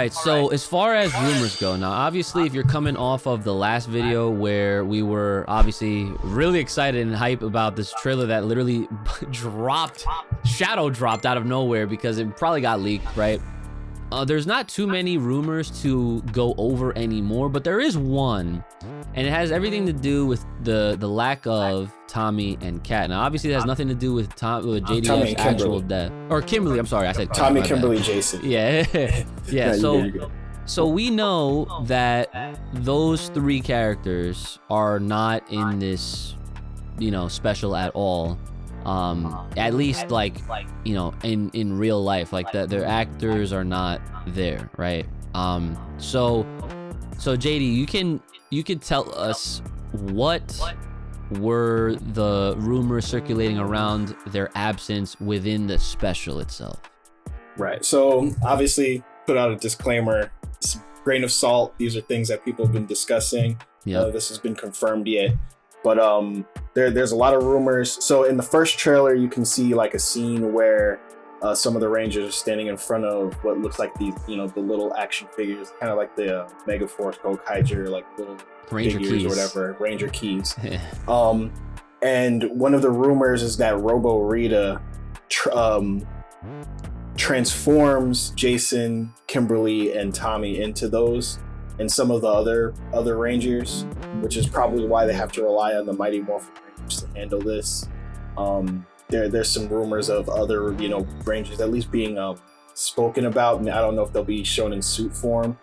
right, so as far as rumors go, now obviously if you're coming off of the last video where we were obviously really excited and hype about this trailer that literally shadow dropped out of nowhere because it probably got leaked, right? There's not too many rumors to go over anymore, but there is one, and it has everything to do with the lack of Tommy and Kat. Now, obviously, it has nothing to do with JDF's actual death. Or Kimberly, I'm sorry, I said Tommy, Kimberly, Jason. Yeah, yeah. So we know that those three characters are not in this, special at all. At least like, in real life, like their actors are not there, right? So JD, you can tell us what were the rumors circulating around their absence within the special itself? Right. So obviously put out a disclaimer, grain of salt. These are things that people have been discussing. Yeah. This has been confirmed yet. But there's a lot of rumors. So in the first trailer, you can see like a scene where some of the Rangers are standing in front of what looks like these, the little action figures, kind of like the Megaforce Gokaiger, like little Ranger figures keys or whatever, Ranger keys. And one of the rumors is that Robo Rita transforms Jason, Kimberly, and Tommy into those. And some of the other Rangers, which is probably why they have to rely on the Mighty Morphin Rangers to handle this. There's some rumors of other, Rangers at least being spoken about, and I don't know if they'll be shown in suit form,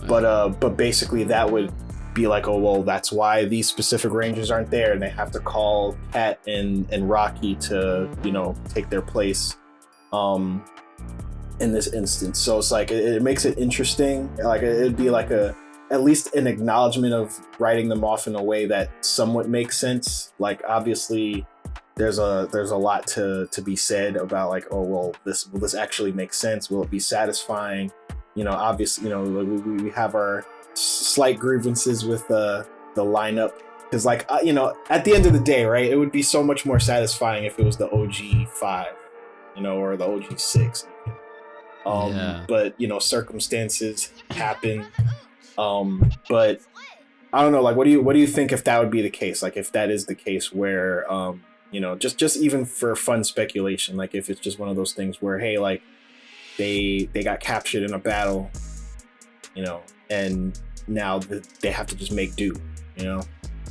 but basically that would be like, oh well, that's why these specific Rangers aren't there, and they have to call Kat and Rocky to take their place. In this instance, so it's like it makes it interesting. Like it'd be like at least an acknowledgement of writing them off in a way that somewhat makes sense. Like obviously, there's a lot to be said about like, oh well, will this actually make sense? Will it be satisfying? Obviously, we have our slight grievances with the lineup because like at the end of the day, right, it would be so much more satisfying if it was the OG 5, or the OG 6. But circumstances happen. But I don't know. Like, what do you think if that would be the case? Like, if that is the case, where just even for fun speculation, like if it's just one of those things where hey, like they got captured in a battle, and now they have to just make do,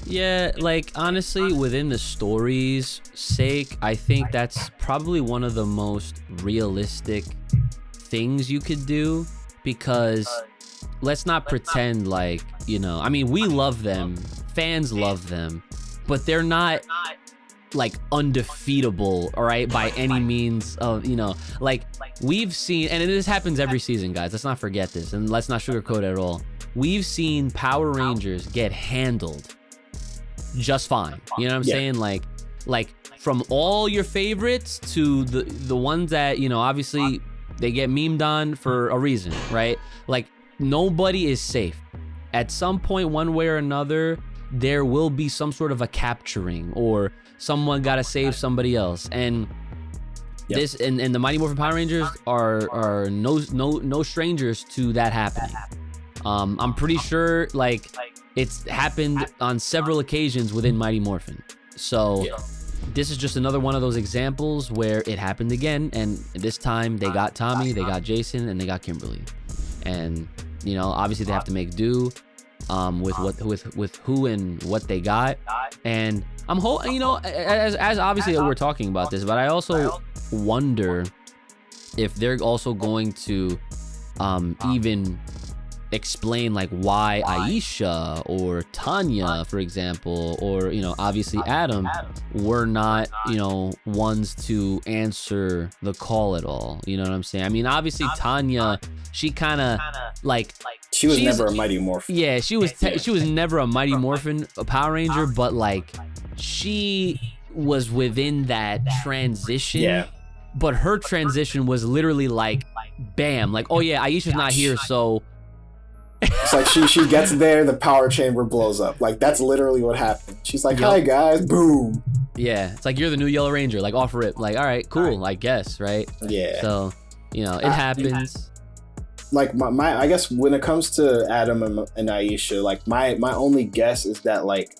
Yeah, like honestly, within the story's sake, I think that's probably one of the most realistic things you could do, because let's not pretend like, I mean, we love them, fans love them, but they're not like undefeatable, all right, by any means of, like we've seen, and this happens every season, guys, let's not forget this, and let's not sugarcoat it at all. We've seen Power Rangers get handled just fine, you know what I'm saying? Like from all your favorites to the ones that, obviously they get memed on for a reason, right? Like nobody is safe. At some point, one way or another, there will be some sort of a capturing, or someone got to save somebody else. And this and the Mighty Morphin Power Rangers are no strangers to that happening. I'm pretty sure like it's happened on several occasions within Mighty Morphin. So this is just another one of those examples where it happened again, and this time they got Tommy, they got Jason, and they got Kimberly. And obviously they have to make do with who and what they got. And I'm as obviously we're talking about this, but I also wonder if they're also going to even explain like why Aisha or Tanya, for example, or obviously Adam were not ones to answer the call at all. You know what I'm saying? I mean, obviously Tanya, she kind of like she was never a Mighty Morphin. Yeah, she was never a Mighty Morphin Power Ranger, but like she was within that transition. Yeah. But her transition was literally like bam, like, oh yeah, Aisha's not here, so it's like she gets there, the power chamber blows up. Like that's literally what happened. She's like, hi guys, boom. Yeah, it's like you're the new Yellow Ranger, like off rip, like all right, cool, I guess, right? Yeah. So it happens. like my I guess when it comes to Adam and Aisha, like my only guess is that like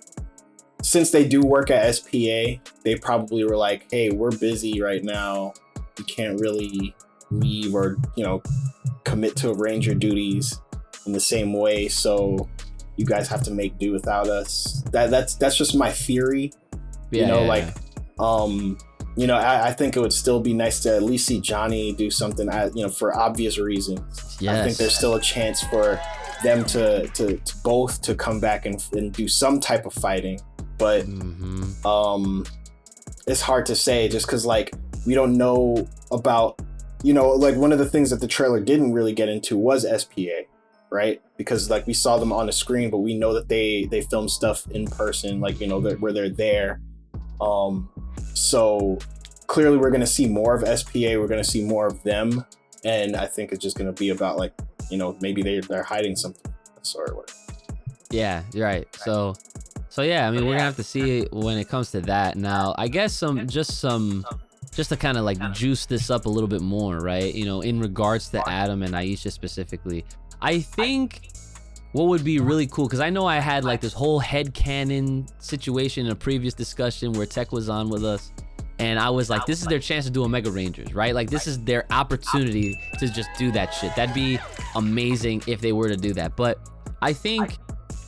since they do work at SPA, they probably were like, hey, we're busy right now, we can't really leave or commit to Ranger duties in the same way, so you guys have to make do without us. That's just my theory. I think it would still be nice to at least see Johnny do something, for obvious reasons. Yes. I think there's still a chance for them to both to come back and do some type of fighting, but it's hard to say just because like we don't know about, like one of the things that the trailer didn't really get into was SPA, right? Because like we saw them on the screen, but we know that they film stuff in person, like where they're there. So clearly we're going to see more of SPA, we're going to see more of them, and I think it's just going to be about like maybe they're hiding something or whatever. Yeah, you're right. So yeah, I mean, we're gonna have to see when it comes to that. Now I guess just to kind of like juice this up a little bit more, right? In regards to Adam and Aisha specifically, I think what would be really cool, because I know I had like this whole headcanon situation in a previous discussion where Tech was on with us, and I was like, this is their chance to do Omega Rangers, right? Like this is their opportunity to just do that shit. That'd be amazing if they were to do that. But I think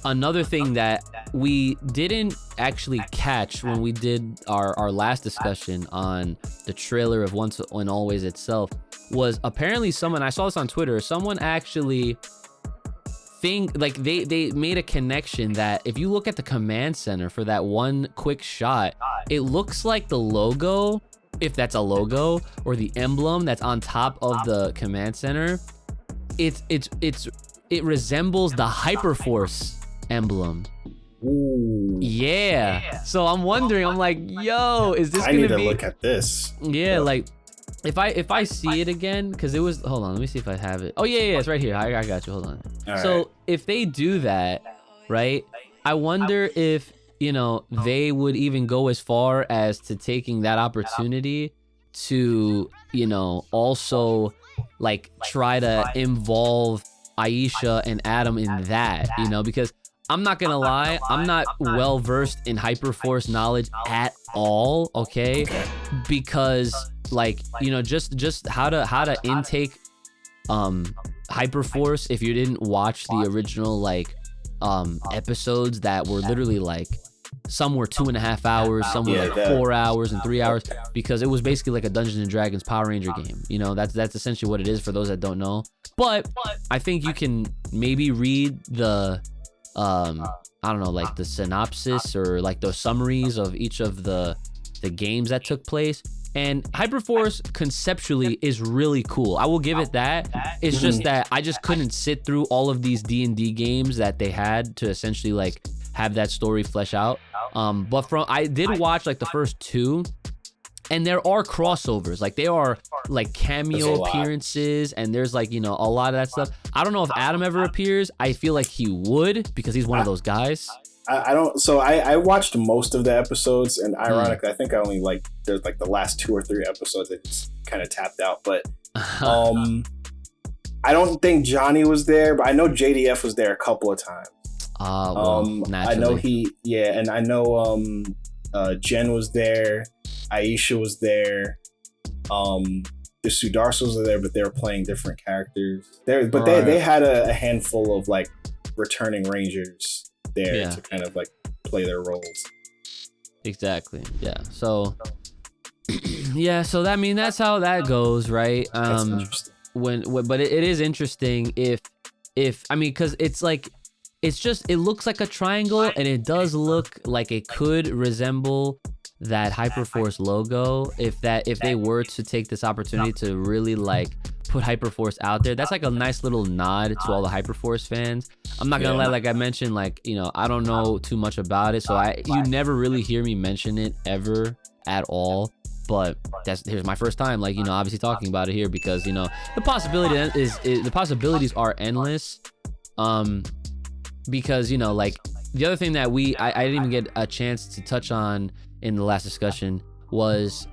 another thing that we didn't actually catch when we did our last discussion on the trailer of Once and Always itself was apparently I saw this on Twitter, someone actually they made a connection that if you look at the command center for that one quick shot, it looks like the logo, if that's a logo, or the emblem that's on top of the command center, it resembles the Hyperforce emblem. Ooh. Yeah. So I'm wondering, I'm like, yo, is this gonna be? I need to look at this. Yeah, like if I see it again, because it was, hold on, let me see if I have it. Oh yeah, it's right here. I got you. Hold on. All so right. If they do that, right, I wonder if they would even go as far as to taking that opportunity to also like try to involve Aisha and Adam in that, because I'm not gonna lie, I'm not well versed in Hyperforce knowledge at all, okay? Because like, just how to intake Hyperforce if you didn't watch the original like episodes that were literally like, some were 2.5 hours, some were like 4 hours and 3 hours, because it was basically like a Dungeons and Dragons Power Ranger game. That's essentially what it is for those that don't know. But I think you can maybe read the I don't know, like the synopsis or like the summaries of each of the games that took place. And Hyperforce conceptually is really cool. I will give it that. It's just that I just couldn't sit through all of these D&D games that they had to essentially like have that story flesh out. But I did watch like the first 2, and there are crossovers. Like they are like cameo appearances, and there's like, a lot of that stuff. I don't know if Adam ever appears. I feel like he would, because he's one of those guys. I don't. So I watched most of the episodes, and ironically, I think I only there's like the last 2 or 3 episodes that just kind of tapped out. But I don't think Johnny was there, but I know JDF was there a couple of times. I know and I know Jen was there, Aisha was there, the Sudarsas were there, but they were playing different characters there. But they had a handful of like returning Rangers there to kind of like play their roles. Exactly. Yeah. So so that, I mean, that's how that goes, right? That's interesting. But it is interesting if I mean, because it's like, it looks like a triangle, and it does look like it could resemble that Hyperforce logo if they were to take this opportunity to really like put Hyperforce out there. That's like a nice little nod to all the Hyperforce fans. I'm not gonna lie, like I mentioned, like, I don't know too much about it, so you never really hear me mention it ever at all. But here's my first time, like, obviously talking about it here, because the possibilities are endless. Because like the other thing that I didn't even get a chance to touch on in the last discussion was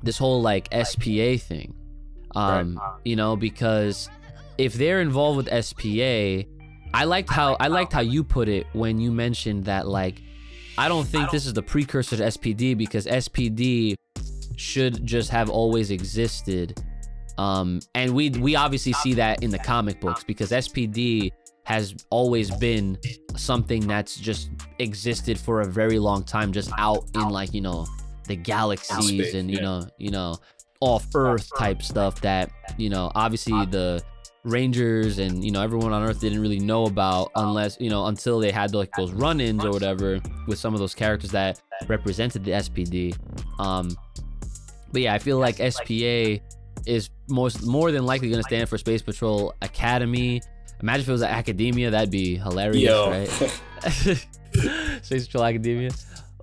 this whole like SPA thing, because if they're involved with SPA, I liked how you put it when you mentioned that, like, I don't think this is the precursor to SPD, because SPD should just have always existed. And we obviously see that in the comic books, because SPD has always been something that's just existed for a very long time, just out in, like, you know, the galaxies and you know off Earth type stuff that, you know, obviously the Rangers and, you know, everyone on Earth didn't really know about, unless, you know, until they had like those run-ins or whatever with some of those characters that represented the SPD. But yeah, I feel like SPA is more than likely going to stand for Space Patrol Academy. Imagine if it was at Academia, that'd be hilarious, right? Space Patrol Academia.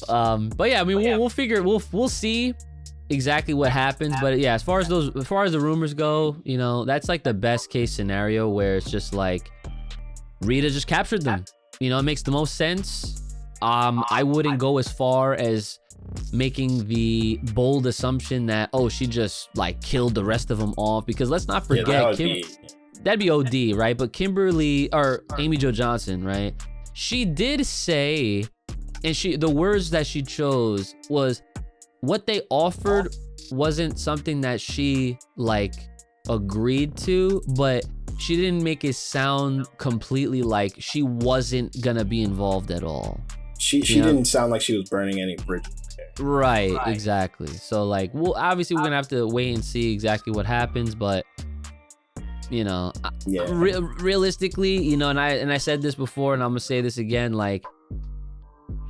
But yeah, I mean, we'll see exactly what happens. But yeah, as far as the rumors go, you know, that's like the best case scenario, where it's just like Rita just captured them. You know, it makes the most sense. I wouldn't go as far as making the bold assumption that, oh, she just like killed the rest of them off, because let's not forget, that'd be OD, right? But Kimberly, or Amy Jo Johnson, right? She did say, and the words that she chose was, what they offered wasn't something that she like agreed to, but she didn't make it sound completely like she wasn't gonna be involved at all. She didn't sound like she was burning any bridges. Right, exactly. So like, well, obviously we're gonna have to wait and see exactly what happens, but you know, realistically, you know, and I said this before, and I'm gonna say this again, like,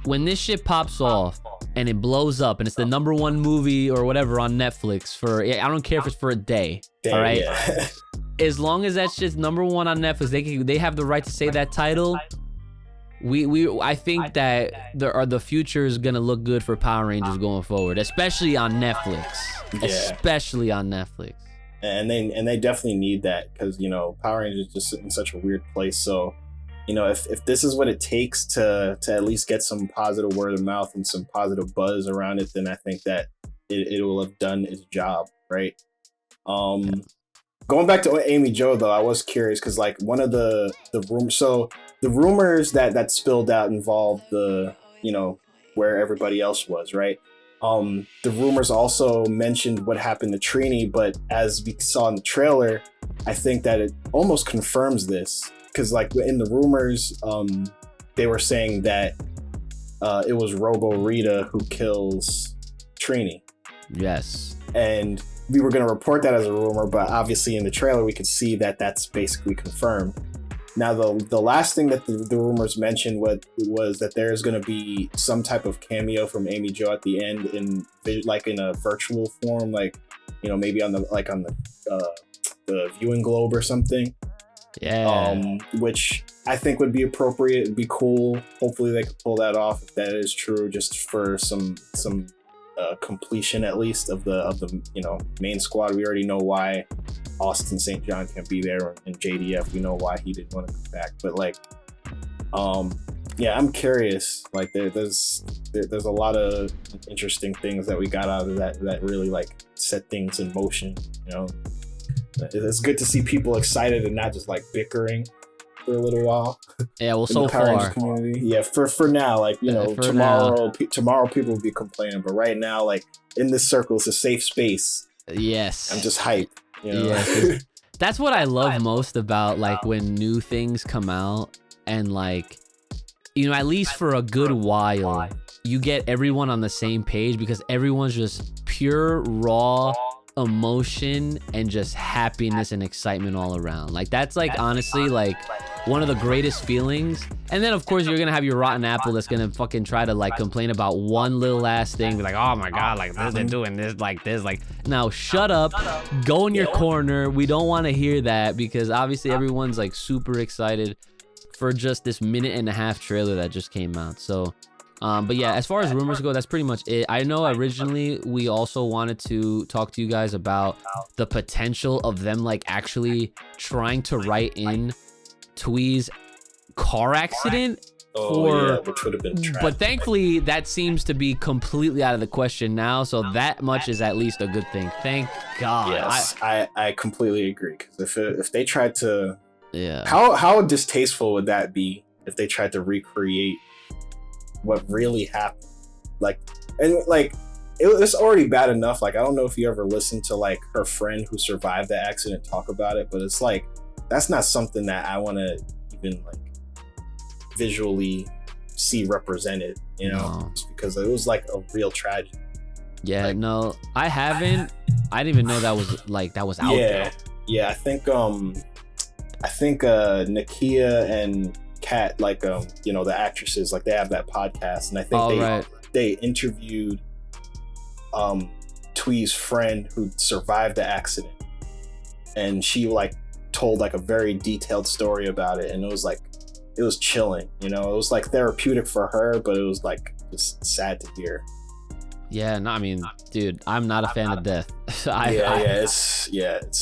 when this shit pops off and it blows up and it's the #1 movie or whatever on Netflix for, I don't care if it's for a day, all right? Yeah. As long as that shit's #1 on Netflix, they have the right to say that title. I think that the future is gonna look good for Power Rangers going forward, especially on Netflix. Yeah. Especially on Netflix. And they definitely need that, because, you know, Power Rangers just sit in such a weird place. So, you know, if this is what it takes to at least get some positive word of mouth and some positive buzz around it, then I think that it will have done its job, right? Going back to Amy Jo, though, I was curious, because like one of the rumors, so the rumors that spilled out involved the, you know, where everybody else was, right? The rumors also mentioned what happened to Trini, but as we saw in the trailer, I think that it almost confirms this, because like in the rumors, they were saying that it was Robo Rita who kills Trini. Yes. And we were going to report that as a rumor, but obviously in the trailer we could see that that's basically confirmed. Now, the last thing that the rumors mentioned was that there's going to be some type of cameo from Amy Jo at the end, in a virtual form, like, you know, maybe on the viewing globe or something. Yeah. Which I think would be appropriate. It'd be cool. Hopefully they could pull that off if that is true, just for some completion at least of the you know, main squad. We already know why Austin St. John can't be there, and JDF, we know why he didn't want to come back, but like, yeah, I'm curious. Like there's a lot of interesting things that we got out of that really like set things in motion, you know. It's good to see people excited and not just like bickering for a little while. Yeah, well, so far, community. Yeah, for now, like, you know, tomorrow people will be complaining, but right now, like, in this circle, it's a safe space. Yes, I'm just hyped. You know? Yeah, that's what I love most about like when new things come out, and like, you know, at least for a good while, you get everyone on the same page, because everyone's just pure raw emotion and just happiness and excitement all around. Like, that's like honestly like one of the greatest feelings. And then of course you're gonna have your rotten apple that's gonna fucking try to like complain about one little ass thing, be like, oh my god, like they're doing this, like this, like, now shut up, go in your corner. We don't want to hear that, because obviously everyone's like super excited for just this 1.5-minute trailer that just came out. So but yeah, as far as rumors go, that's pretty much it. I know originally we also wanted to talk to you guys about the potential of them like actually trying to write in Twee's car accident for, which would have been tragic. But thankfully that seems to be completely out of the question now, so that much is at least a good thing. Thank God. Yes, I completely agree, because if they tried to, yeah, how distasteful would that be if they tried to recreate what really happened? Like, and like it's already bad enough. Like, I don't know if you ever listened to like her friend who survived the accident talk about it, but it's like that's not something that I want to even like visually see represented, you know, No. just because it was like a real tragedy. Yeah, like, no, I haven't. I didn't even know that was out there. Yeah, I think Nakia and Kat, like you know, the actresses, like they have that podcast, and I think they interviewed Twee's friend who survived the accident, and she like told like a very detailed story about it, and it was chilling, you know. It was like therapeutic for her, but it was like just sad to hear. Yeah, no, I mean, dude, I'm not a fan of death.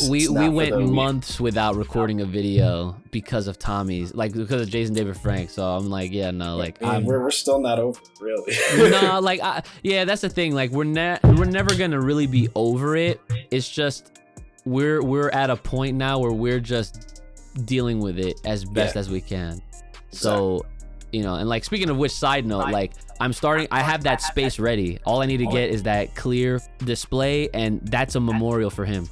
We went months without recording a video because of Tommy's, like because of Jason David Frank. So I'm like, yeah, no, like we're still not over, really. No, like yeah, that's the thing. Like we're never gonna really be over it. It's just we're at a point now where we're just dealing with it as best as we can. So, you know, and like speaking of which, side note, like I have that space ready. All I need to get is that clear display, and that's a memorial for him.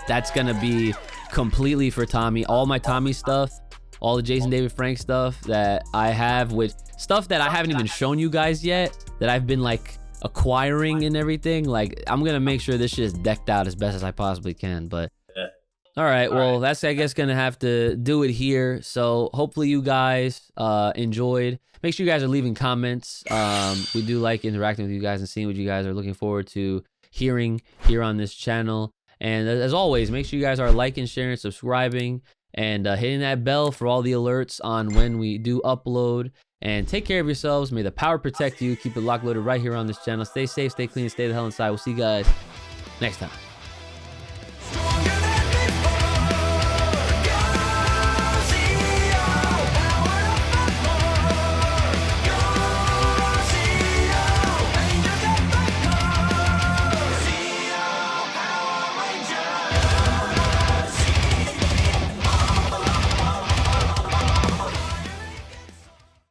That's gonna be completely for Tommy. All my Tommy stuff, all the Jason David Frank stuff that I have, with stuff that I haven't even shown you guys yet, that I've been like acquiring and everything. Like I'm gonna make sure this shit is decked out as best as I possibly can. But all right, well, that's, I guess, gonna have to do it here. So hopefully you guys enjoyed. Make sure you guys are leaving comments. We do like interacting with you guys and seeing what you guys are looking forward to hearing here on this channel. And as always, make sure you guys are liking, sharing, subscribing, and hitting that bell for all the alerts on when we do upload. And take care of yourselves. May the power protect you. Keep it locked, loaded right here on this channel. Stay safe, stay clean, stay the hell inside. We'll see you guys next time.